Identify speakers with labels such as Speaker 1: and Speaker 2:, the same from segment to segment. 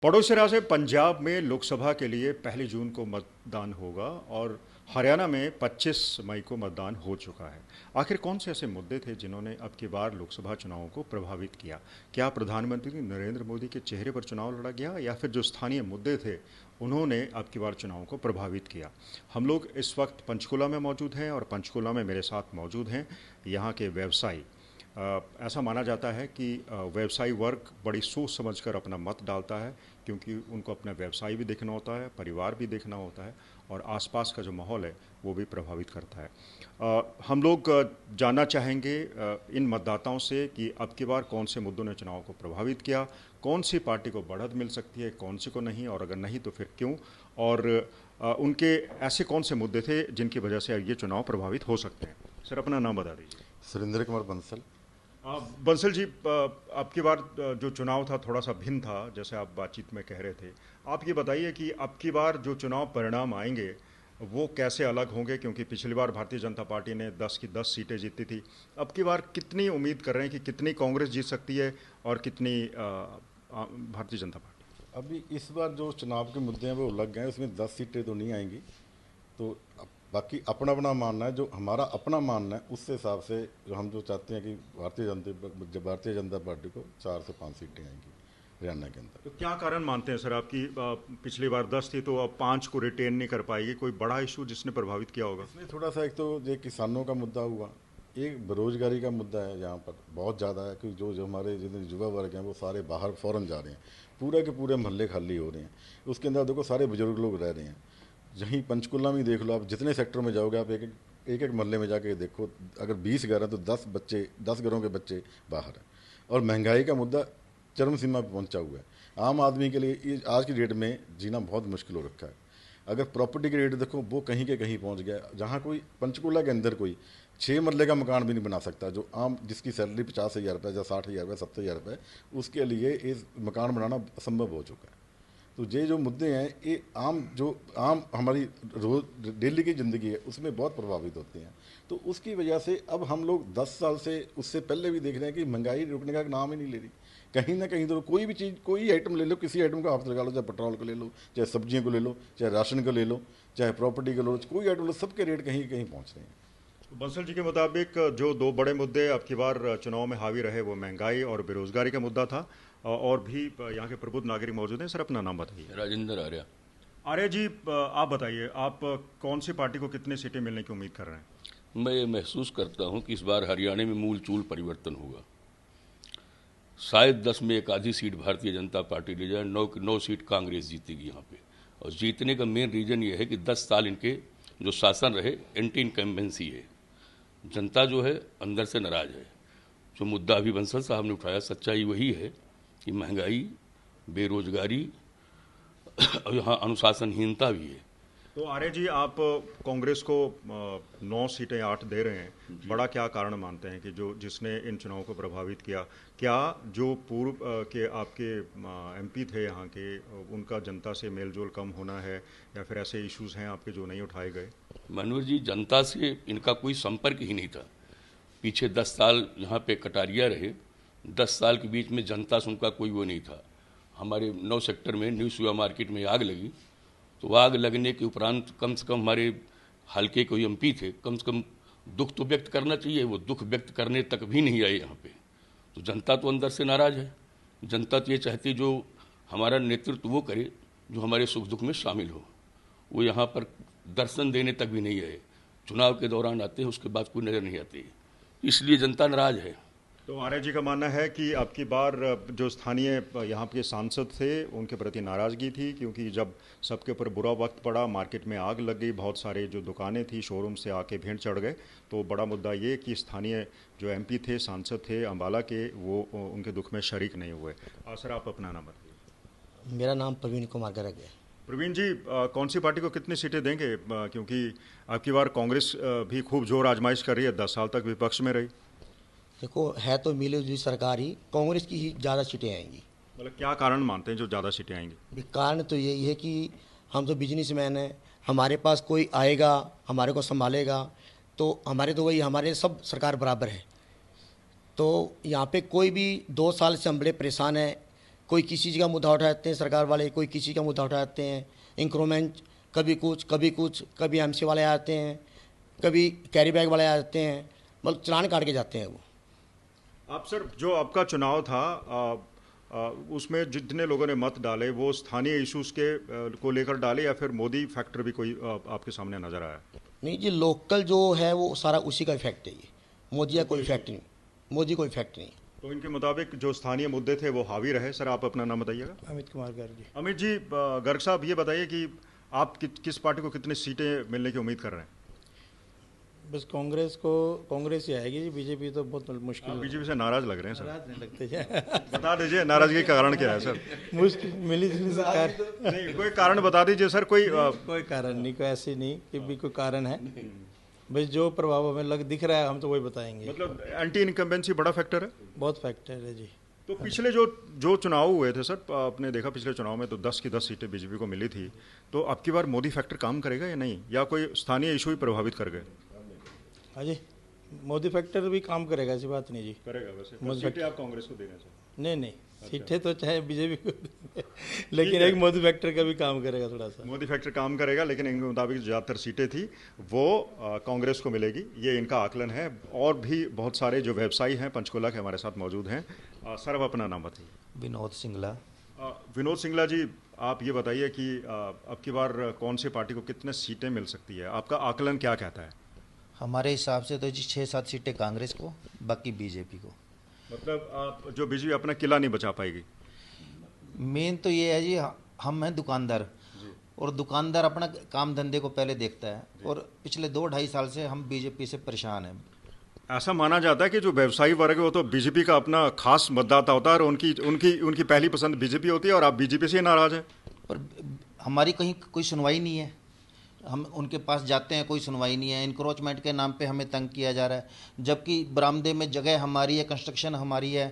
Speaker 1: पड़ोसी राज्य पंजाब में लोकसभा के लिए 1 जून को मतदान होगा और हरियाणा में 25 मई को मतदान हो चुका है। आखिर कौन से ऐसे मुद्दे थे जिन्होंने अब की बार लोकसभा चुनावों को प्रभावित किया? क्या प्रधानमंत्री नरेंद्र मोदी के चेहरे पर चुनाव लड़ा गया या फिर जो स्थानीय मुद्दे थे उन्होंने अब की बार चुनावों को प्रभावित किया? हम लोग इस वक्त पंचकुला में मौजूद हैं और पंचकुला में मेरे साथ मौजूद हैं यहाँ के व्यवसायी। ऐसा माना जाता है कि व्यवसायी वर्ग बड़ी सोच समझकर अपना मत डालता है, क्योंकि उनको अपना व्यवसाय भी देखना होता है, परिवार भी देखना होता है और आसपास का जो माहौल है वो भी प्रभावित करता है। हम लोग जानना चाहेंगे इन मतदाताओं से कि अब की बार कौन से मुद्दों ने चुनाव को प्रभावित किया, कौन सी पार्टी को बढ़त मिल सकती है, कौन सी को नहीं, और अगर नहीं तो फिर क्यों, और उनके ऐसे कौन से मुद्दे थे जिनकी वजह से ये चुनाव प्रभावित हो सकते हैं। सर, अपना नाम बता दीजिए।
Speaker 2: सुरेंद्र कुमार बंसल।
Speaker 1: बंसल जी, अब की बार जो चुनाव था थोड़ा सा भिन्न था, जैसे आप बातचीत में कह रहे थे। आप ये बताइए कि अब की बार जो चुनाव परिणाम आएंगे वो कैसे अलग होंगे, क्योंकि पिछली बार भारतीय जनता पार्टी ने 10 की 10 सीटें जीती थी। अब की बार कितनी उम्मीद कर रहे हैं कि कितनी कांग्रेस जीत सकती है और कितनी भारतीय जनता पार्टी?
Speaker 2: अभी इस बार जो चुनाव के मुद्दे हैं वो अलग हैं, उसमें 10 सीटें तो नहीं आएंगी। तो बाकी अपना अपना मानना है, जो हमारा अपना मानना है उस हिसाब से जो हम जो चाहते हैं कि भारतीय जनता पार्टी को 4 से 5 सीटें आएंगी हरियाणा के अंदर।
Speaker 1: तो क्या कारण मानते हैं सर आपकी? पिछली बार 10 थी तो अब 5 को रिटेन नहीं कर पाएगी। कोई बड़ा इशू जिसने प्रभावित किया होगा?
Speaker 2: इसमें थोड़ा सा एक तो ये किसानों का मुद्दा हुआ, एक बेरोजगारी का मुद्दा है यहाँ पर बहुत ज़्यादा है, कि जो जो हमारे जितने युवा वर्ग हैं वो सारे बाहर फ़ौरन जा रहे हैं, पूरे के पूरे मोहल्ले खाली हो रहे हैं। उसके अंदर देखो सारे बुजुर्ग लोग रह रहे हैं। यहीं पंचकुला में देख लो, आप जितने सेक्टर में जाओगे आप एक मोहल्ले में जाके देखो, अगर 20 घर हैं तो 10 घरों के बच्चे बाहर हैं। और महंगाई का मुद्दा चरम सीमा पर पहुंचा हुआ है। आम आदमी के लिए आज की डेट में जीना बहुत मुश्किल हो रखा है। अगर प्रॉपर्टी के रेट देखो वो कहीं के कहीं पहुंच गया, जहाँ कोई पंचकुला के अंदर कोई 6 मरले का मकान भी नहीं बना सकता, जो आम जिसकी सैलरी 50,000 रुपये या 60,000 रुपये 70,000 रुपये, उसके लिए इस मकान बनाना असंभव हो चुका है। तो ये जो मुद्दे हैं ये आम हमारी रोज डेली की ज़िंदगी है उसमें बहुत प्रभावित होते हैं। तो उसकी वजह से अब हम लोग 10 साल से उससे पहले भी देख रहे हैं कि महंगाई रुकने का नाम ही नहीं ले रही। कहीं ना कहीं तो कोई भी चीज़, कोई आइटम ले लो, किसी आइटम का हाथ लगा लो, चाहे पेट्रोल को ले लो, चाहे सब्जियों को ले लो, चाहे राशन को ले लो, चाहे प्रॉपर्टी को ले लो, कोई आइटम लो, सबके रेट कहीं कहीं पहुँच रहे हैं।
Speaker 1: तो बंसल जी के मुताबिक जो दो बड़े मुद्दे अब की बार चुनाव में हावी रहे वो महंगाई और बेरोजगारी का मुद्दा था। और भी यहाँ के प्रबुद्ध नागरिक मौजूद हैं। सर, अपना नाम बताइए।
Speaker 3: राजेंद्र आर्या।
Speaker 1: आर्य जी, आप बताइए, आप कौन सी पार्टी को कितनी सीटें मिलने की उम्मीद कर रहे हैं?
Speaker 3: मैं ये महसूस करता हूँ कि इस बार हरियाणा में मूल चूल परिवर्तन होगा। शायद 10 में एक आधी सीट भारतीय जनता पार्टी ले जाए, 9 सीट कांग्रेस जीतेगी यहाँ पे। और जीतने का मेन रीज़न ये है कि 10 साल इनके जो शासन रहे एंटी इनकम्बेंसी है। जनता जो है अंदर से नाराज है। जो मुद्दा अभी बंसल साहब ने उठाया, सच्चाई वही है कि महंगाई, बेरोजगारी और यहाँ अनुशासनहीनता भी है।
Speaker 1: तो आर्य जी, आप कांग्रेस को 9 सीटें 8 दे रहे हैं, बड़ा क्या कारण मानते हैं कि जो जिसने इन चुनावों को प्रभावित किया? क्या जो पूर्व के आपके एमपी थे यहाँ के, उनका जनता से मेलजोल कम होना है या फिर ऐसे इश्यूज हैं आपके जो नहीं उठाए गए?
Speaker 3: मनोहर जी, जनता से इनका कोई संपर्क ही नहीं था। पीछे 10 साल यहाँ पे कटारिया रहे, 10 साल के बीच में जनता से उनका कोई वो नहीं था। हमारे 9 सेक्टर में न्यू सुया मार्केट में आग लगी, तो आग लगने के उपरांत कम से कम हमारे हल्के कोई एमपी थे, कम से कम दुख तो व्यक्त करना चाहिए, वो दुख व्यक्त करने तक भी नहीं आए यहाँ पे। तो जनता तो अंदर से नाराज है। जनता तो ये चाहती जो हमारा नेतृत्व वो करे, जो हमारे सुख दुख में शामिल हो। वो यहाँ पर दर्शन देने तक भी नहीं आए। चुनाव के दौरान आते हैं, उसके बाद कोई नज़र नहीं आती, इसलिए जनता नाराज है।
Speaker 1: तो आर्य जी का मानना है कि अब की बार जो स्थानीय यहाँ के सांसद थे उनके प्रति नाराज़गी थी, क्योंकि जब सबके ऊपर बुरा वक्त पड़ा, मार्केट में आग लग गई, बहुत सारे जो दुकानें थी शोरूम से आके भीड़ चढ़ गए, तो बड़ा मुद्दा ये कि स्थानीय जो एमपी थे, सांसद थे अम्बाला के, वो उनके दुख में शरीक नहीं हुए। सर, आप अपना नाम बताइए।
Speaker 4: मेरा नाम प्रवीण कुमार गर्ग है।
Speaker 1: प्रवीण जी, कौन सी पार्टी को कितनी सीटें देंगे? क्योंकि अब की बार कांग्रेस भी खूब जोर आजमाइश कर रही है, 10 साल तक विपक्ष में रही।
Speaker 4: देखो, है तो मिलीजुली सरकार ही, कांग्रेस की ही ज़्यादा सीटें आएंगी।
Speaker 1: मतलब क्या कारण मानते हैं जो ज़्यादा सीटें आएंगी?
Speaker 4: कारण तो यही है कि हम तो बिजनेसमैन हैं, हमारे पास कोई आएगा हमारे को संभालेगा, तो हमारे तो वही, हमारे सब सरकार बराबर है। तो यहाँ पे कोई भी 2 साल से हम बड़े परेशान हैं कोई किसी चीज़ का मुद्दा उठाते हैं सरकार वाले, कोई किसी का मुद्दा उठाते हैं, इंक्रीमेंट, कभी कुछ कभी कुछ, कभी एमसी वाले आते हैं, कभी कैरी बैग वाले आते हैं, मतलब चालान काट के जाते हैं वो।
Speaker 1: आप सर, जो आपका चुनाव था उसमें जितने लोगों ने मत डाले वो स्थानीय इश्यूज के को लेकर डाले या फिर मोदी फैक्टर भी कोई आपके सामने नजर आया?
Speaker 4: नहीं जी, लोकल जो है वो सारा उसी का इफेक्ट है, ये मोदी का कोई इफेक्ट नहीं, मोदी कोई इफेक्ट नहीं।
Speaker 1: तो इनके मुताबिक जो स्थानीय मुद्दे थे वो हावी रहे। सर, आप अपना नाम बताइएगा।
Speaker 5: अमित कुमार गर्ग जी।
Speaker 1: अमित जी, गर्ग साहब, ये बताइए कि आप किस पार्टी को कितनी सीटें मिलने की उम्मीद कर रहे हैं?
Speaker 5: बस कांग्रेस ही आएगी जी, बीजेपी तो बहुत मुश्किल है।
Speaker 1: बीजेपी से नाराज लग रहे हैं सर।
Speaker 5: नाराज नहीं लगते जी।
Speaker 1: बता दीजिए नाराजगी का कारण क्या है सर?
Speaker 5: मुश्किल मिली जुली सरकार।
Speaker 1: नहीं, कोई कारण बता दीजिए सर। कोई
Speaker 5: कोई कारण नहीं, कोई ऐसी नहीं कि भी कोई कारण है, बस जो प्रभाव हमें दिख रहा है हम तो वही बताएंगे।
Speaker 1: मतलब एंटी इनकम्बेंसी बड़ा फैक्टर है।
Speaker 5: बहुत फैक्टर है जी।
Speaker 1: तो पिछले जो चुनाव हुए थे सर, आपने देखा पिछले चुनाव में तो 10 की 10 सीटें बीजेपी को मिली थी। तो अब की बार मोदी फैक्टर काम करेगा या नहीं, या कोई स्थानीय इशू ही प्रभावित कर गए?
Speaker 5: हाँ जी, मोदी फैक्टर भी काम करेगा, ऐसी बात नहीं जी।
Speaker 1: करेगा वैसे। सीटें आप कांग्रेस को दे रहे हैं सर?
Speaker 5: नहीं, सीटें तो चाहे बीजेपी को देंगे, लेकिन एक मोदी फैक्टर का भी काम करेगा थोड़ा सा।
Speaker 1: मोदी फैक्टर काम करेगा, लेकिन इनके मुताबिक ज़्यादातर सीटें थी वो कांग्रेस को मिलेगी, ये इनका आकलन है। और भी बहुत सारे जो व्यवसायी हैं पंचकुला के हमारे साथ मौजूद हैं। सर, अब अपना नाम बताइए।
Speaker 6: विनोद सिंगला।
Speaker 1: विनोद सिंगला जी, आप ये बताइए कि अब की बार कौन सी पार्टी को कितने सीटें मिल सकती है? आपका आकलन क्या कहता है?
Speaker 6: हमारे हिसाब से तो जी 6-7 सीटें कांग्रेस को, बाकी बीजेपी को।
Speaker 1: मतलब आप जो बीजेपी अपना किला नहीं बचा पाएगी?
Speaker 6: मेन तो ये है जी, हम हैं दुकानदार, और दुकानदार अपना काम धंधे को पहले देखता है, और पिछले 2-2.5 साल से हम बीजेपी से परेशान हैं।
Speaker 1: ऐसा माना जाता है कि जो व्यवसायी वर्ग है वो तो बीजेपी का अपना खास मतदाता होता है और उनकी उनकी उनकी पहली पसंद बीजेपी होती है, और आप बीजेपी से ही नाराज हैं।
Speaker 6: पर हमारी कहीं कोई सुनवाई नहीं है, हम उनके पास जाते हैं, कोई सुनवाई नहीं है। इंक्रोचमेंट के नाम पे हमें तंग किया जा रहा है, जबकि बरामदे में जगह हमारी है, कंस्ट्रक्शन हमारी है,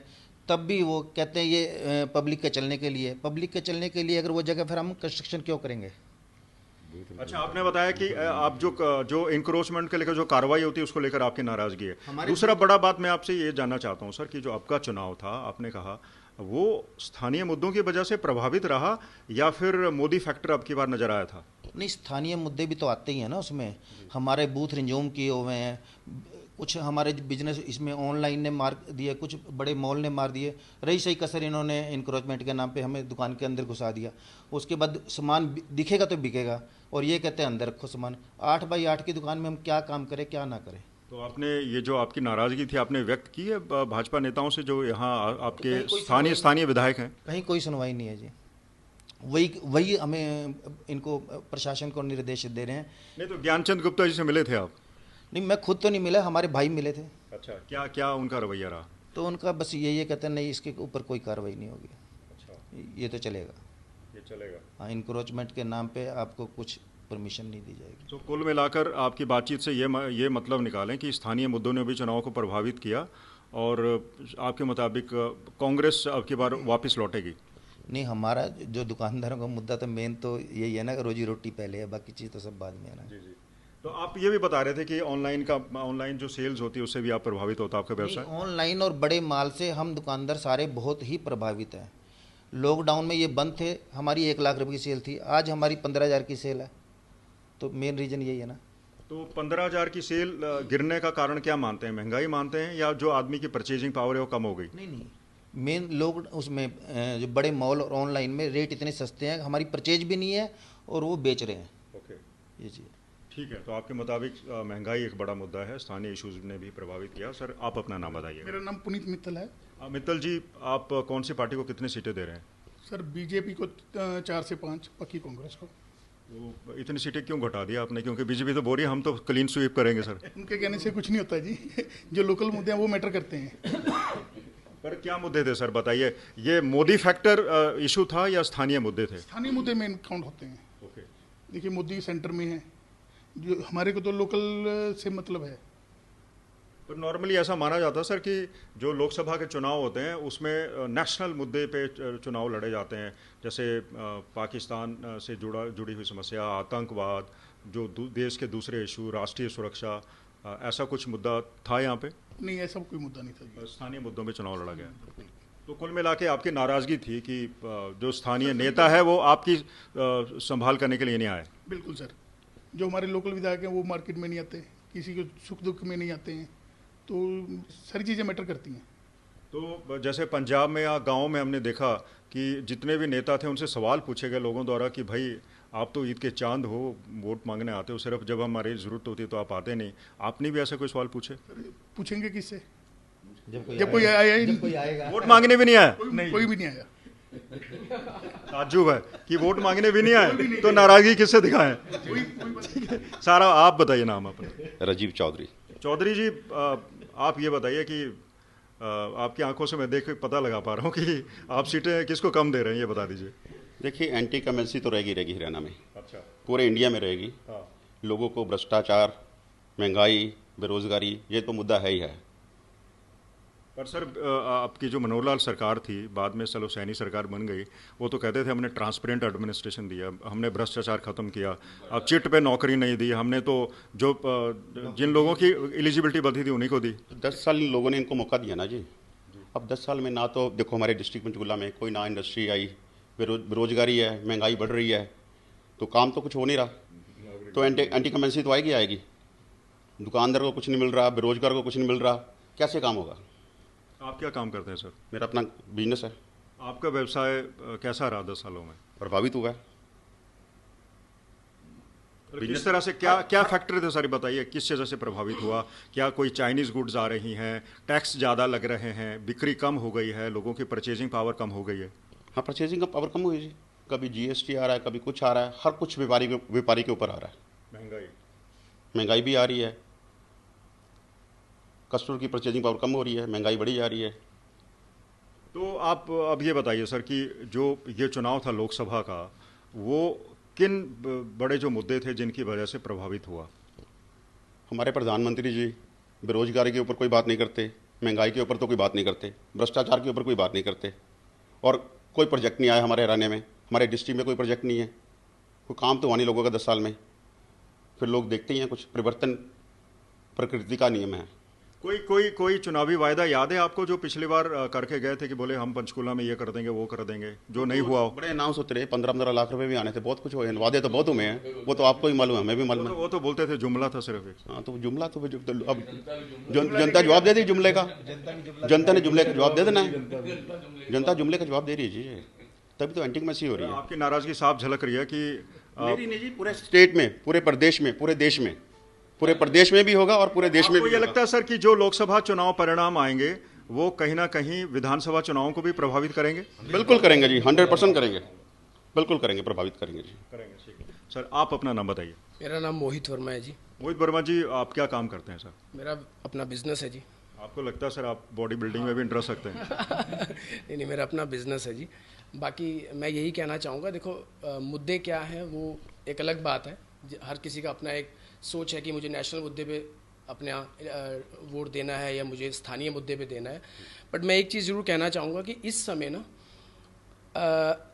Speaker 6: तब भी वो कहते हैं ये पब्लिक के चलने के लिए। पब्लिक के चलने के लिए अगर वो जगह, फिर हम कंस्ट्रक्शन क्यों करेंगे?
Speaker 1: अच्छा, आपने बताया कि आप जो इंक्रोचमेंट के लेकर जो कार्रवाई होती है उसको लेकर आपकी नाराजगी है। दूसरा बड़ा बात मैं आपसे ये जानना चाहता हूँ सर कि जो आपका चुनाव था, आपने कहा वो स्थानीय मुद्दों की वजह से प्रभावित रहा या फिर मोदी फैक्टर अब की बार नजर आया था?
Speaker 6: नहीं, स्थानीय मुद्दे भी तो आते ही हैं ना उसमें। हमारे बूथ रिज्यूम किए हुए हैं, कुछ हमारे बिजनेस इसमें ऑनलाइन ने मार दिए, कुछ बड़े मॉल ने मार दिए। रही सही कसर इन्होंने इंक्रोचमेंट के नाम पे हमें दुकान के अंदर घुसा दिया। उसके बाद सामान दिखेगा तो बिकेगा, और ये कहते हैं अंदर रखो सामान। 8x8 की दुकान में हम क्या काम करें क्या ना करें?
Speaker 1: तो आपने ये जो आपकी नाराजगी थी आपने व्यक्त की है भाजपा नेताओं से जो यहाँ आपके स्थानीय विधायक हैं?
Speaker 6: कहीं कोई सुनवाई नहीं है जी। वही हमें इनको प्रशासन को निर्देश दे रहे हैं।
Speaker 1: नहीं तो ज्ञानचंद गुप्ता जी से मिले थे आप?
Speaker 6: नहीं, मैं खुद तो नहीं मिला, हमारे भाई मिले थे।
Speaker 1: अच्छा, क्या क्या उनका रवैया रहा?
Speaker 6: तो उनका बस ये कहते हैं नहीं, इसके ऊपर कोई कार्रवाई नहीं होगी।
Speaker 1: अच्छा,
Speaker 6: ये तो चलेगा,
Speaker 1: ये चलेगा।
Speaker 6: हाँ, इंक्रोचमेंट के नाम पे आपको कुछ परमिशन नहीं दी जाएगी।
Speaker 1: तो कुल मिलाकर आपकी बातचीत से ये मतलब निकालें कि स्थानीय मुद्दों ने भी चुनाव को प्रभावित किया, और आपके मुताबिक कांग्रेस अब की बार वापस लौटेगी?
Speaker 6: नहीं, हमारा जो दुकानदारों का मुद्दा तो मेन तो यही है ना, रोजी रोटी पहले है, बाकी चीज़ तो सब बाद में है ना।
Speaker 1: जी। तो आप ये भी बता रहे थे कि ऑनलाइन जो सेल्स होती है उससे भी आप प्रभावित होता है आपका व्यवसाय?
Speaker 6: ऑनलाइन और बड़े माल से हम दुकानदार सारे बहुत ही प्रभावित हैं। लॉकडाउन में ये बंद थे, हमारी 1 लाख रुपए की सेल थी, आज हमारी 15,000 की सेल है। तो मेन रीज़न यही है ना।
Speaker 1: तो 15,000 की सेल गिरने का कारण क्या मानते हैं? महंगाई मानते हैं या जो आदमी की परचेजिंग पावर है वो कम हो गई?
Speaker 6: नहीं, मेन लोग उसमें जो बड़े मॉल और ऑनलाइन में रेट इतने सस्ते हैं, हमारी परचेज भी नहीं है और वो बेच रहे हैं।
Speaker 1: ओके,
Speaker 6: ये चीज़
Speaker 1: ठीक है। तो आपके मुताबिक महंगाई एक बड़ा मुद्दा है, स्थानीय इश्यूज ने भी प्रभावित किया। सर, आप अपना नाम बताइए।
Speaker 7: मेरा नाम पुनीत मित्तल है।
Speaker 1: मित्तल जी, आप कौन सी पार्टी को कितनी सीटें दे रहे हैं?
Speaker 7: सर, बीजेपी को 4 से 5, पक्की कांग्रेस को।
Speaker 1: तो इतनी सीटें क्यों घटा दिया आपने? क्योंकि बीजेपी तो बोल रही है हम तो क्लीन स्वीप करेंगे सर।
Speaker 7: उनके कहने से कुछ नहीं होता जी। जो लोकल मुद्दे हैं वो मैटर करते हैं।
Speaker 1: पर क्या मुद्दे थे सर, बताइए। ये मोदी फैक्टर इशू था या स्थानीय मुद्दे थे?
Speaker 7: स्थानीय मुद्दे मेन काउंट होते हैं।
Speaker 1: ओके।
Speaker 7: देखिए, मोदी सेंटर में है, जो हमारे को तो लोकल से मतलब है।
Speaker 1: पर नॉर्मली ऐसा माना जाता है सर कि जो लोकसभा के चुनाव होते हैं उसमें नेशनल मुद्दे पे चुनाव लड़े जाते हैं, जैसे पाकिस्तान से जुड़ी हुई समस्या, आतंकवाद, जो देश के दूसरे इशू, राष्ट्रीय सुरक्षा, ऐसा कुछ मुद्दा था यहाँ पे?
Speaker 7: नहीं, ऐसा कोई मुद्दा नहीं था जी।
Speaker 1: स्थानीय मुद्दों पे चुनाव लड़ा गया। तो कुल मिला के आपकी नाराज़गी थी कि जो स्थानीय नेता है वो आपकी संभाल करने के लिए नहीं आए।
Speaker 7: बिल्कुल सर, जो हमारे लोकल विधायक हैं वो मार्केट में नहीं आते, किसी को सुख दुख में नहीं आते हैं, तो सारी चीज़ें मैटर करती हैं।
Speaker 1: तो जैसे पंजाब में या गांव में हमने देखा कि जितने भी नेता थे उनसे सवाल पूछे गए लोगों द्वारा कि भाई आप तो ईद के चांद हो, वोट मांगने आते हो, सिर्फ जब हमारी ज़रूरत होती है तो आप आते नहीं। आपने भी ऐसा कोई सवाल पूछे?
Speaker 7: पूछेंगे किससे
Speaker 6: जब
Speaker 7: कोई आया ही नहीं,
Speaker 6: कोई आएगा
Speaker 1: वोट मांगने भी नहीं आया?
Speaker 7: कोई भी नहीं आया।
Speaker 1: ताज्जुब है कि वोट मांगने भी नहीं आए, तो नाराज़गी किससे दिखाएं? ठीक है, सारा आप बताइए नाम अपना।
Speaker 8: राजीव चौधरी।
Speaker 1: चौधरी जी, आप ये बताइए कि आपकी आंखों से मैं देख के पता लगा पा रहा हूँ कि आप सीटें किसको कम दे रहे हैं, ये बता दीजिए।
Speaker 8: देखिए, एंटी कमेंसी तो रहेगी हरियाणा में,
Speaker 1: अच्छा।
Speaker 8: पूरे इंडिया में रहेगी।
Speaker 1: हाँ।
Speaker 8: लोगों को भ्रष्टाचार, महंगाई, बेरोजगारी, ये तो मुद्दा है ही है।
Speaker 1: पर सर, आपकी जो मनोहर लाल सरकार थी, बाद में चलो सैनी सरकार बन गई, वो तो कहते थे हमने ट्रांसपेरेंट एडमिनिस्ट्रेशन दिया, हमने भ्रष्टाचार खत्म किया, अब चिट पे नौकरी नहीं दी, हमने तो जो जिन लोगों की एलिजिबिलिटी बढ़ी थी उन्हीं को दी।
Speaker 8: 10 साल इन लोगों ने इनको मौका दिया ना जी। अब 10 साल में ना तो देखो हमारे डिस्ट्रिक्ट पंचकुला में कोई ना इंडस्ट्री आई, बेरोजगारी है, महंगाई बढ़ रही है, तो काम तो कुछ हो नहीं रहा। तो एंटी कमेंसी तो आएगी आएगी। दुकानदार को कुछ नहीं मिल रहा, बेरोजगार को कुछ नहीं मिल रहा, कैसे काम होगा?
Speaker 1: आप क्या काम करते हैं सर?
Speaker 8: मेरा अपना बिजनेस है।
Speaker 1: आपका व्यवसाय कैसा रहा 10 सालों में?
Speaker 8: प्रभावित हुआ है।
Speaker 1: किस तरह से, क्या क्या फैक्टर थे सारी बताइए, किस वजह से प्रभावित हुआ? क्या कोई चाइनीज़ गुड्स आ रही हैं, टैक्स ज़्यादा लग रहे हैं, बिक्री कम हो गई है, लोगों की परचेजिंग पावर कम हो गई है?
Speaker 8: हाँ, परचेजिंग का पावर कम हुई जी। कभी जीएसटी आ रहा है, कभी कुछ आ रहा है, हर कुछ व्यापारी के ऊपर आ रहा है। महंगाई भी आ रही है, कस्टमर की परचेजिंग पावर कम हो रही है, महंगाई बढ़ी जा रही है।
Speaker 1: तो आप अब ये बताइए सर कि जो ये चुनाव था लोकसभा का, वो किन बड़े जो मुद्दे थे जिनकी वजह से प्रभावित हुआ?
Speaker 8: हमारे प्रधानमंत्री जी बेरोजगारी के ऊपर कोई बात नहीं करते, महंगाई के ऊपर तो कोई बात नहीं करते, भ्रष्टाचार के ऊपर कोई बात नहीं करते, और कोई प्रोजेक्ट नहीं आया हमारे हरियाणा में, हमारे डिस्ट्रिक्ट में कोई प्रोजेक्ट नहीं है, कोई काम तो हुआ नहीं लोगों का 10 साल में। फिर लोग देखते ही हैं, कुछ परिवर्तन प्रकृति का नियम है।
Speaker 1: कोई चुनावी वायदा याद है आपको जो पिछली बार करके गए थे कि बोले हम पंचकुला में ये कर देंगे, वो कर देंगे, जो नहीं हुआ हो?
Speaker 8: बड़े अनाउंस होते रहे, 15-15 लाख रुपए भी आने थे, बहुत कुछ हुए, वादे तो बहुत हुए हैं, वो तो आपको ही मालूम है, हमें भी मालूम है।
Speaker 1: वो तो बोलते थे जुमला था सिर्फ एक।
Speaker 8: हाँ, तो जुमला तो अब जनता जवाब दे दी जुमले का। जनता ने जुमले का जवाब दे देना है, जनता जुमले का जवाब दे रही है जी, तभी तो एंटी कमेंसी हो रही है।
Speaker 1: आपकी नाराजगी साफ झलक रही है कि
Speaker 8: मेरी नहीं जी, पूरे स्टेट में, पूरे प्रदेश में, पूरे देश में, पूरे प्रदेश में भी होगा और पूरे देश में भी।
Speaker 1: ये लगता है सर कि जो लोकसभा चुनाव परिणाम आएंगे वो कहीं ना कहीं विधानसभा चुनावों को भी प्रभावित करेंगे?
Speaker 8: बिल्कुल करेंगे जी, 100% करेंगे, बिल्कुल करेंगे, प्रभावित करेंगे जी।
Speaker 1: सर, आप अपना नाम बताइए।
Speaker 9: मेरा नाम मोहित वर्मा है जी।
Speaker 1: मोहित वर्मा जी, आप क्या काम करते हैं सर?
Speaker 9: मेरा अपना बिजनेस है जी।
Speaker 1: आपको लगता है सर आप बॉडी बिल्डिंग में भी इंटरेस्ट रखते हैं?
Speaker 9: नहीं, मेरा अपना बिजनेस है जी। बाकी मैं यही कहना चाहूँगा, देखो मुद्दे क्या हैं वो एक अलग बात है, हर किसी का अपना एक सोच है कि मुझे नेशनल मुद्दे पे अपने वोट देना है या मुझे स्थानीय मुद्दे पे देना है। बट मैं एक चीज़ ज़रूर कहना चाहूँगा कि इस समय ना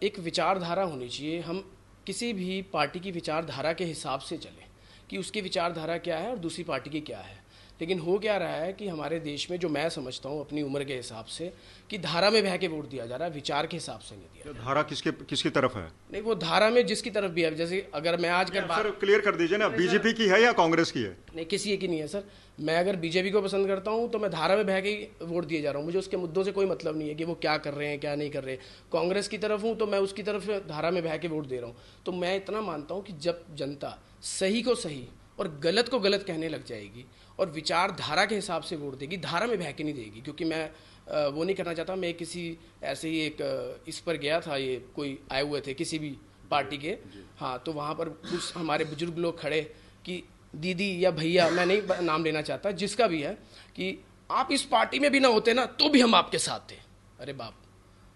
Speaker 9: एक विचारधारा होनी चाहिए। हम किसी भी पार्टी की विचारधारा के हिसाब से चलें कि उसकी विचारधारा क्या है और दूसरी पार्टी की क्या है। लेकिन हो क्या रहा है कि हमारे देश में, जो मैं समझता हूँ अपनी उम्र के हिसाब से, कि धारा में बह के वोट दिया जा रहा है, विचार के हिसाब से नहीं दिया जा रहा।
Speaker 1: धारा किसकी तरफ है?
Speaker 9: नहीं, वो धारा में जिसकी तरफ भी है, जैसे अगर मैं आज
Speaker 1: सर क्लियर कर दीजिए ना, बीजेपी की है या कांग्रेस की है?
Speaker 9: नहीं, किसी एक की नहीं है सर। मैं अगर बीजेपी को पसंद करता हूँ तो मैं धारा में बह के वोट दिए जा रहा हूँ, मुझे उसके मुद्दों से कोई मतलब नहीं है कि वो क्या कर रहे हैं क्या नहीं कर रहे। कांग्रेस की तरफ हूँ तो मैं उसकी तरफ धारा में बह के वोट दे रहा हूँ। तो मैं इतना मानता हूँ कि जब जनता सही को सही और गलत को गलत कहने लग जाएगी और विचारधारा के हिसाब से वोट देगी, धारा में बह के नहीं देगी। क्योंकि मैं वो नहीं करना चाहता। मैं किसी ऐसे ही एक इस पर गया था, ये कोई आए हुए थे किसी भी पार्टी के, हाँ, तो वहाँ पर कुछ हमारे बुजुर्ग लोग खड़े कि दीदी या भैया, मैं नहीं नाम लेना चाहता, जिसका भी है, कि आप इस पार्टी में भी ना होते ना तो भी हम आपके साथ थे। अरे बाप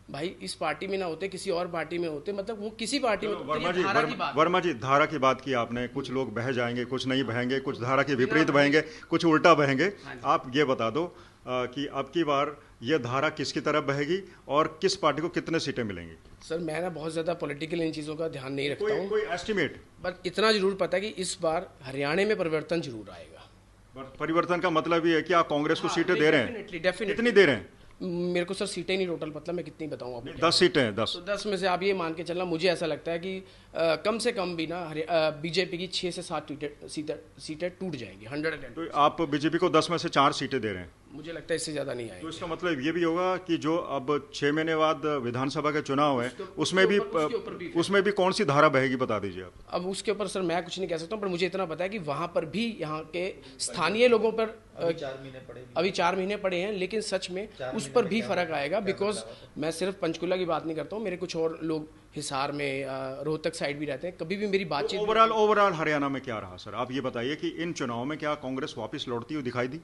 Speaker 9: भाई, इस पार्टी में ना होते किसी और पार्टी में होते, मतलब वो किसी पार्टी में।
Speaker 1: वर्मा जी, धारा की बात की आपने, कुछ लोग बह जाएंगे, कुछ नहीं बहेंगे, कुछ धारा के विपरीत बहेंगे, कुछ उल्टा बहेंगे। आप ये बता दो कि अब की बार ये धारा किसकी तरफ बहेगी और किस पार्टी को कितने सीटें मिलेंगी?
Speaker 9: सर, मैं ना बहुत ज़्यादा पॉलिटिकल इन चीज़ों का ध्यान नहीं रखता हूँ।
Speaker 1: कोई एस्टिमेट?
Speaker 9: बट इतना जरूर पता है कि इस बार हरियाणा में परिवर्तन जरूर आएगा।
Speaker 1: परिवर्तन का मतलब ये है कि आप कांग्रेस को सीटें दे रहे हैं?
Speaker 9: डेफिनेटली।
Speaker 1: कितनी दे रहे हैं?
Speaker 9: मेरे को सर सीटें नहीं टोटल पता, मैं कितनी बताऊँ आपको।
Speaker 1: 10 सीटें हैं, 10।
Speaker 9: तो 10 में से आप ये मान के चलना, मुझे ऐसा लगता है कि कम से कम भी ना बीजेपी की 6 से 7 सीटें टूट जाएंगी 110।
Speaker 1: तो आप बीजेपी को 10 में से 4 सीटें दे रहे हैं,
Speaker 9: मुझे लगता है इससे ज़्यादा नहीं
Speaker 1: तो
Speaker 9: आएगी।
Speaker 1: इसका मतलब ये भी होगा कि जो अब 6 महीने बाद विधानसभा के चुनाव है उसमें भी कौन सी धारा बहेगी, बता दीजिए आप।
Speaker 9: अब उसके ऊपर सर मैं कुछ नहीं कह सकता हूँ, पर मुझे इतना पता है कि वहाँ पर भी यहाँ के स्थानीय लोगों पर अभी 4 महीने पड़े हैं, लेकिन सच में उस पर भी फर्क आएगा। बिकॉज मैं सिर्फ पंचकुला की बात नहीं करता हूँ, मेरे कुछ और लोग हिसार में रोहतक साइड भी रहते हैं। कभी भी मेरी बातचीत
Speaker 1: ओवरऑल हरियाणा में क्या रहा सर, आप ये बताइए कि इन चुनाव में क्या कांग्रेस वापस लौटती हुई दिखाई दी?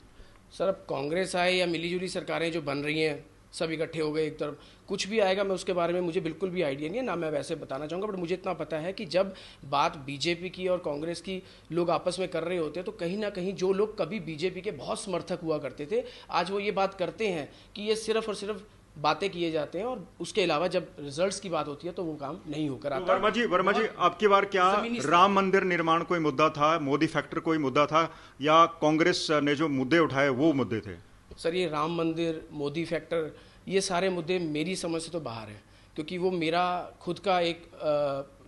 Speaker 9: सर अब कांग्रेस आए या मिलीजुली सरकारें जो बन रही हैं, सब इकट्ठे हो गए एक तरफ, कुछ भी आएगा, मैं उसके बारे में मुझे बिल्कुल भी आइडिया नहीं है, ना मैं वैसे बताना चाहूँगा। बट मुझे इतना पता है कि जब बात बीजेपी की और कांग्रेस की लोग आपस में कर रहे होते हैं, तो कहीं ना कहीं जो लोग कभी बीजेपी के बहुत समर्थक हुआ करते थे, आज वो ये बात करते हैं कि ये सिर्फ और सिर्फ बातें किए जाते हैं, और उसके अलावा जब रिजल्ट्स की बात होती है तो वो काम नहीं होकर आता।
Speaker 1: वर्मा जी अब की बार क्या राम मंदिर निर्माण कोई मुद्दा था, मोदी फैक्टर कोई मुद्दा था, या कांग्रेस ने जो मुद्दे उठाए वो मुद्दे थे?
Speaker 9: सर ये राम मंदिर, मोदी फैक्टर, ये सारे मुद्दे मेरी समझ से तो बाहर है, क्योंकि वो मेरा खुद का एक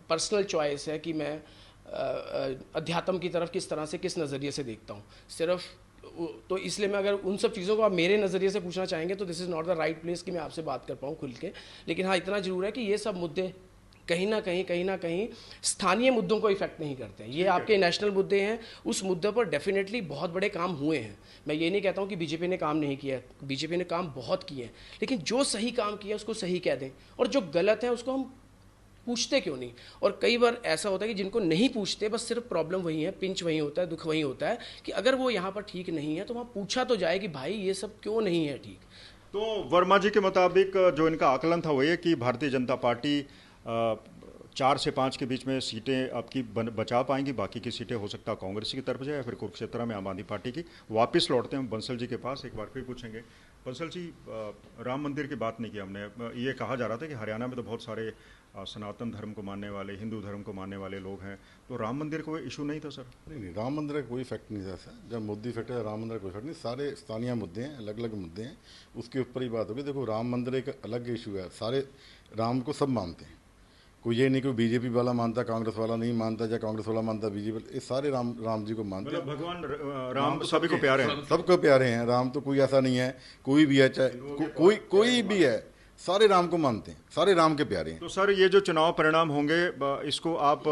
Speaker 9: पर्सनल चॉइस है कि मैं अध्यात्म की तरफ किस तरह से, किस नज़रिए से देखता हूँ सिर्फ। तो इसलिए मैं, अगर उन सब चीज़ों को आप मेरे नज़रिए से पूछना चाहेंगे तो this is not the right place कि मैं आपसे बात कर पाऊँ खुल के। लेकिन हाँ, इतना ज़रूर है कि ये सब मुद्दे कहीं ना कहीं स्थानीय मुद्दों को इफेक्ट नहीं करते हैं। ये आपके नेशनल मुद्दे हैं, उस मुद्दे पर डेफिनेटली बहुत बड़े काम हुए हैं। मैं ये नहीं कहता हूँ कि बीजेपी ने काम नहीं किया, बीजेपी ने काम बहुत किए हैं, लेकिन जो सही काम किया उसको सही कह दें, और जो गलत है उसको हम पूछते क्यों नहीं। और कई बार ऐसा होता है कि जिनको नहीं पूछते, बस सिर्फ प्रॉब्लम वही है, पिंच वही होता है, दुख वही होता है कि अगर वो यहाँ पर ठीक नहीं है तो वहाँ पूछा तो जाए कि भाई ये सब क्यों नहीं है ठीक।
Speaker 1: तो वर्मा जी के मुताबिक जो इनका आकलन था वो ये कि भारतीय जनता पार्टी 4 से 5 के बीच में सीटें आपकी बचा पाएंगी, बाकी की सीटें हो सकता है कांग्रेस की तरफ जाए या फिर कुरुक्षेत्र में आम आदमी पार्टी की। वापस लौटते हैं बंसल जी के पास, एक बार फिर पूछेंगे। बंसल जी, राम मंदिर की बात नहीं की हमने, ये कहा जा रहा था कि हरियाणा में तो बहुत सारे सनातन धर्म को मानने वाले, हिंदू धर्म को मानने वाले लोग हैं, तो राम मंदिर कोई इशू नहीं था सर?
Speaker 2: नहीं, राम मंदिर का कोई इफेक्ट नहीं था सर। जब मोदी इफेक्ट है, राम मंदिर का कोई इफेक्ट नहीं। सारे स्थानीय मुद्दे हैं, अलग अलग मुद्दे हैं, उसके ऊपर ही बात होगी। देखो, राम मंदिर एक अलग इशू है, सारे राम को सब मानते हैं, कोई ये नहीं कि बीजेपी वाला मानता कांग्रेस वाला नहीं मानता, या कांग्रेस वाला मानता बीजेपी, ये सारे राम जी को मानते हैं।
Speaker 1: भगवान राम सभी को प्यारे हैं,
Speaker 2: सबको प्यारे हैं। राम तो कोई ऐसा नहीं है, कोई भी है, चाहे कोई भी है, सारे राम को मानते हैं, सारे राम के प्यारे हैं।
Speaker 1: तो सर ये जो चुनाव परिणाम होंगे, इसको आप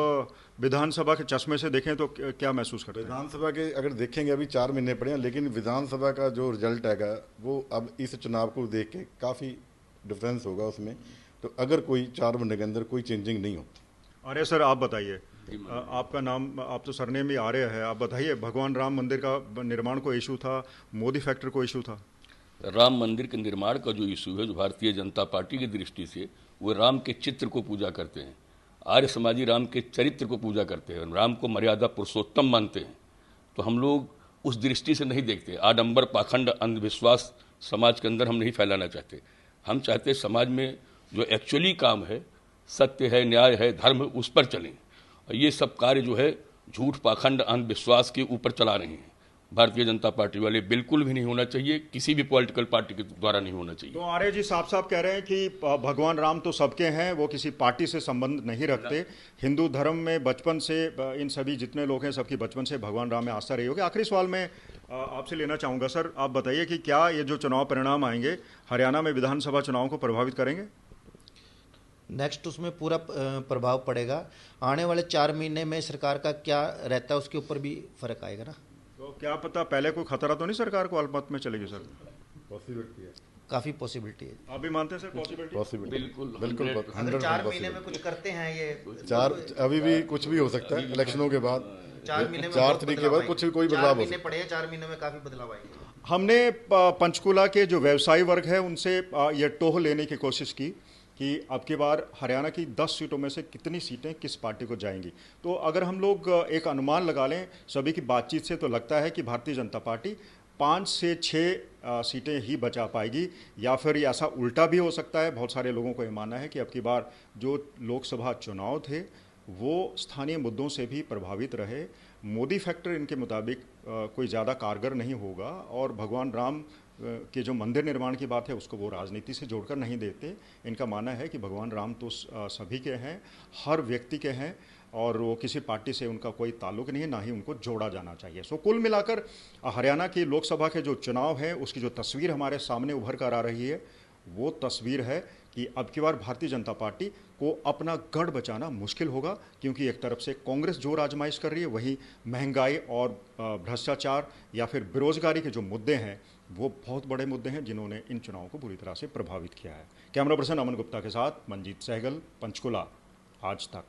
Speaker 1: विधानसभा के चश्मे से देखें तो क्या महसूस करते हैं?
Speaker 2: विधानसभा के अगर देखेंगे, अभी 4 महीने पड़े हैं, लेकिन विधानसभा का जो रिजल्ट है वो अब इस चुनाव को देख के काफ़ी डिफरेंस होगा उसमें। तो अगर कोई 4 महीने के अंदर कोई चेंजिंग नहीं होती।
Speaker 1: अरे सर आप बताइए, आपका नाम, आप तो सरनेम भी आर्य है, आप बताइए, भगवान राम मंदिर का निर्माण को इशू था, मोदी फैक्टर को इशू था?
Speaker 3: राम मंदिर के निर्माण का जो इशू है, जो भारतीय जनता पार्टी की दृष्टि से, वो राम के चित्र को पूजा करते हैं, आर्य समाजी राम के चरित्र को पूजा करते हैं, राम को मर्यादा पुरुषोत्तम मानते हैं। तो हम लोग उस दृष्टि से नहीं देखते। आडंबर, पाखंड, अंधविश्वास समाज के अंदर हम नहीं फैलाना चाहते। हम चाहते समाज में जो एक्चुअली काम है, सत्य है, न्याय है, धर्म है, उस पर चलें। और ये सब कार्य जो है झूठ, पाखंड, अंधविश्वास के ऊपर चला रहे हैं भारतीय जनता पार्टी वाले। बिल्कुल भी नहीं होना चाहिए, किसी भी पॉलिटिकल पार्टी के द्वारा नहीं होना चाहिए।
Speaker 1: तो आर्य जी साफ साफ कह रहे हैं कि भगवान राम तो सबके हैं, वो किसी पार्टी से संबंध नहीं रखते। हिंदू धर्म में बचपन से इन सभी जितने लोग हैं सबकी बचपन से भगवान राम में आस्था रही होगी। आखिरी सवाल मैं आपसे लेना चाहूँगा सर, आप बताइए कि क्या ये जो चुनाव परिणाम आएंगे हरियाणा में विधानसभा चुनाव को प्रभावित करेंगे?
Speaker 6: नेक्स्ट उसमें पूरा प्रभाव पड़ेगा। आने वाले 4 महीने में सरकार का क्या रहता है उसके ऊपर भी फर्क आएगा ना।
Speaker 1: तो क्या पता पहले कोई खतरा तो नहीं सरकार को अल्पमत में चलेगी सर?
Speaker 2: पॉसिबिलिटी है,
Speaker 6: काफ़ी पॉसिबिलिटी है।
Speaker 1: आप भी मानते हैं सर पॉसिबिलिटी?
Speaker 3: बिल्कुल
Speaker 6: अगर 4 महीने में कुछ करते हैं ये
Speaker 2: 4, अभी भी कुछ भी हो सकता है इलेक्शनों के बाद।
Speaker 6: 4 महीने में
Speaker 2: 4 तारीख के बाद कुछ कोई बदलाव हो सकता है।
Speaker 6: 4 महीने पड़े हैं, 4 महीने में काफ़ी बदलाव आएंगे।
Speaker 1: हमने पंचकुला के जो व्यवसायी वर्ग है उनसे ये टोह लेने की कोशिश की कि अब की बार हरियाणा की 10 सीटों में से कितनी सीटें किस पार्टी को जाएंगी। तो अगर हम लोग एक अनुमान लगा लें सभी की बातचीत से, तो लगता है कि भारतीय जनता पार्टी 5 से 6 सीटें ही बचा पाएगी, या फिर ऐसा उल्टा भी हो सकता है। बहुत सारे लोगों को ये मानना है कि अब की बार जो लोकसभा चुनाव थे वो स्थानीय मुद्दों से भी प्रभावित रहे। मोदी फैक्टर इनके मुताबिक कोई ज़्यादा कारगर नहीं होगा और भगवान राम के जो मंदिर निर्माण की बात है उसको वो राजनीति से जोड़कर नहीं देते। इनका मानना है कि भगवान राम तो सभी के हैं, हर व्यक्ति के हैं, और वो किसी पार्टी से उनका कोई ताल्लुक नहीं है, ना ही उनको जोड़ा जाना चाहिए। सो कुल मिलाकर हरियाणा की लोकसभा के जो चुनाव है उसकी जो तस्वीर हमारे सामने उभर कर आ रही है वो तस्वीर है कि अब की बार भारतीय जनता पार्टी को अपना गढ़ बचाना मुश्किल होगा, क्योंकि एक तरफ से कांग्रेस जोर आजमाइश कर रही है, वहीं महंगाई और भ्रष्टाचार या फिर बेरोजगारी के जो मुद्दे हैं वो बहुत बड़े मुद्दे हैं जिन्होंने इन चुनावों को बुरी तरह से प्रभावित किया है। कैमरा पर्सन अमन गुप्ता के साथ मंजीत सहगल, पंचकुला, आज तक।